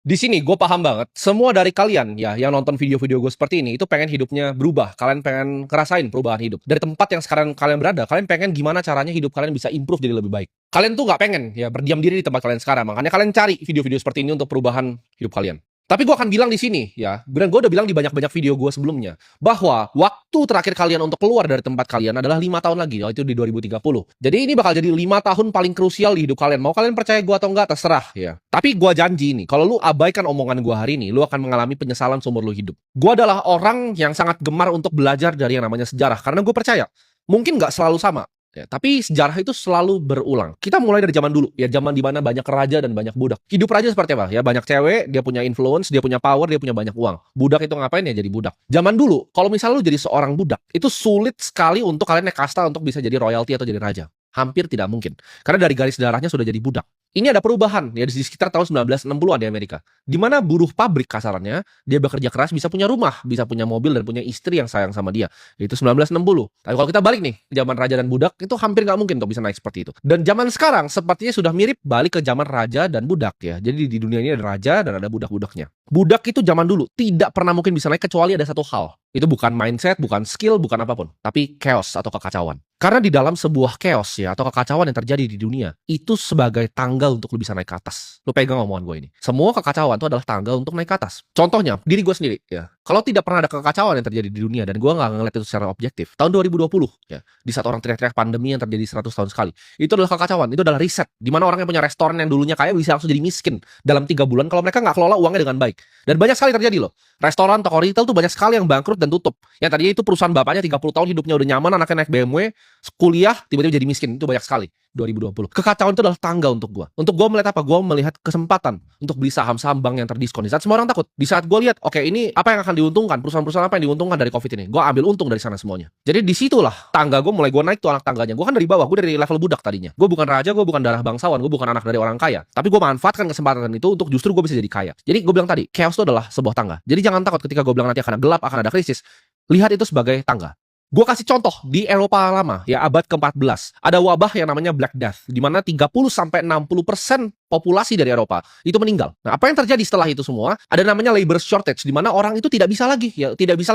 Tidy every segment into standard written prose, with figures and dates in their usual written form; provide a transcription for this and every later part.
Di sini gue paham banget, semua dari kalian ya yang nonton video-video gue seperti ini itu pengen hidupnya berubah. Kalian pengen ngerasain perubahan hidup. Dari tempat yang sekarang kalian berada, kalian pengen gimana caranya hidup kalian bisa improve jadi lebih baik. Kalian tuh nggak pengen ya berdiam diri di tempat kalian sekarang. Makanya kalian cari video-video seperti ini untuk perubahan hidup kalian. Tapi gue akan bilang di sini ya, dan gue udah bilang di banyak-banyak video gue sebelumnya, bahwa waktu terakhir kalian untuk keluar dari tempat kalian adalah 5 tahun lagi, yaitu di 2030. Jadi ini bakal jadi 5 tahun paling krusial di hidup kalian. Mau kalian percaya gue atau enggak, terserah ya. Tapi gue janji nih, kalau lu abaikan omongan gue hari ini, lu akan mengalami penyesalan seumur lu hidup. Gue adalah orang yang sangat gemar untuk belajar dari yang namanya sejarah, karena gue percaya, mungkin nggak selalu sama. Ya, tapi sejarah itu selalu berulang. Kita mulai dari zaman dulu, ya zaman dimana banyak raja dan banyak budak. Hidup raja seperti apa? Ya banyak cewek, dia punya influence, dia punya power, dia punya banyak uang. Budak itu ngapain ya? Jadi budak. Zaman dulu, kalau misalnya lu jadi seorang budak, itu sulit sekali untuk kalian naik kasta untuk bisa jadi royalty atau jadi raja. Hampir tidak mungkin. Karena dari garis darahnya sudah jadi budak. Ini ada perubahan ya di sekitar tahun 1960-an di Amerika. Di mana buruh pabrik kasarannya, dia bekerja keras bisa punya rumah, bisa punya mobil dan punya istri yang sayang sama dia. Itu 1960. Tapi kalau kita balik nih, zaman raja dan budak itu hampir nggak mungkin untuk bisa naik seperti itu. Dan zaman sekarang sepertinya sudah mirip balik ke zaman raja dan budak ya. Jadi di dunia ini ada raja dan ada budak-budaknya. Budak itu zaman dulu tidak pernah mungkin bisa naik kecuali ada satu hal. Itu bukan mindset, bukan skill, bukan apapun, tapi chaos atau kekacauan. Karena di dalam sebuah chaos ya atau kekacauan yang terjadi di dunia, itu sebagai tangga untuk lu bisa naik ke atas. Lu pegang omongan gue ini. Semua kekacauan itu adalah tangga untuk naik ke atas. Contohnya, diri gue sendiri ya. Kalau tidak pernah ada kekacauan yang terjadi di dunia dan gue nggak ngeliat itu secara objektif, tahun 2020 ya, di saat orang teriak-teriak pandemi yang terjadi 100 tahun sekali, itu adalah kekacauan, itu adalah riset. Di mana orang yang punya restoran yang dulunya kaya bisa langsung jadi miskin dalam 3 bulan kalau mereka nggak kelola uangnya dengan baik. Dan banyak sekali terjadi loh. Restoran, toko retail tuh banyak sekali yang bangkrut dan tutup. Yang tadinya itu perusahaan bapaknya 30 tahun hidupnya udah nyaman, anaknya naik BMW, kuliah, tiba-tiba jadi miskin. Itu banyak sekali. 2020. Kekacauan itu adalah tangga untuk gue. Untuk gue melihat apa? Gue melihat kesempatan untuk beli saham-saham bank yang terdiskon. Di saat semua orang takut. Di saat gue lihat, oke ini apa yang akan diuntungkan? Perusahaan-perusahaan apa yang diuntungkan dari COVID ini? Gue ambil untung dari sana semuanya. Jadi disitulah tangga gue mulai gue naik tuh anak tangganya. Gue kan dari bawah, gue dari level budak tadinya. Gue bukan raja, gue bukan darah bangsawan, gue bukan anak dari orang kaya. Tapi gue manfaatkan kesempatan itu untuk justru gue bisa jadi kaya. Jadi gue bilang tadi, chaos itu adalah sebuah tangga. Jadi jangan takut ketika gue bilang nanti akan ada gelap, akan ada krisis. Lihat itu sebagai tangga. Gue kasih contoh di Eropa lama ya abad ke-14 ada wabah yang namanya Black Death di mana 30-60% populasi dari Eropa itu meninggal. Nah, apa yang terjadi setelah itu semua? Ada namanya labor shortage di mana orang itu tidak bisa lagi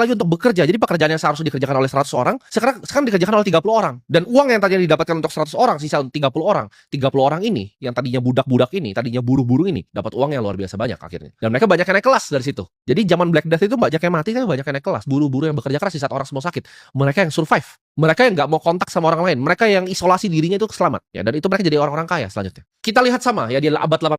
untuk bekerja. Jadi pekerjaan yang seharusnya dikerjakan oleh 100 orang sekarang dikerjakan oleh 30 orang. Dan uang yang tadinya didapatkan untuk 100 orang sisa 30 orang. 30 orang ini yang tadinya budak-budak ini, tadinya buruh-buruh ini dapat uang yang luar biasa banyak akhirnya. Dan mereka banyak yang naik kelas dari situ. Jadi zaman Black Death itu banyak yang mati tapi banyak yang naik kelas. Buruh-buruh yang bekerja keras di saat orang semua sakit. Mereka yang survive. Mereka yang nggak mau kontak sama orang lain. Mereka yang isolasi dirinya itu selamat. Ya, dan itu mereka jadi orang-orang kaya selanjutnya. Kita lihat sama ya di abad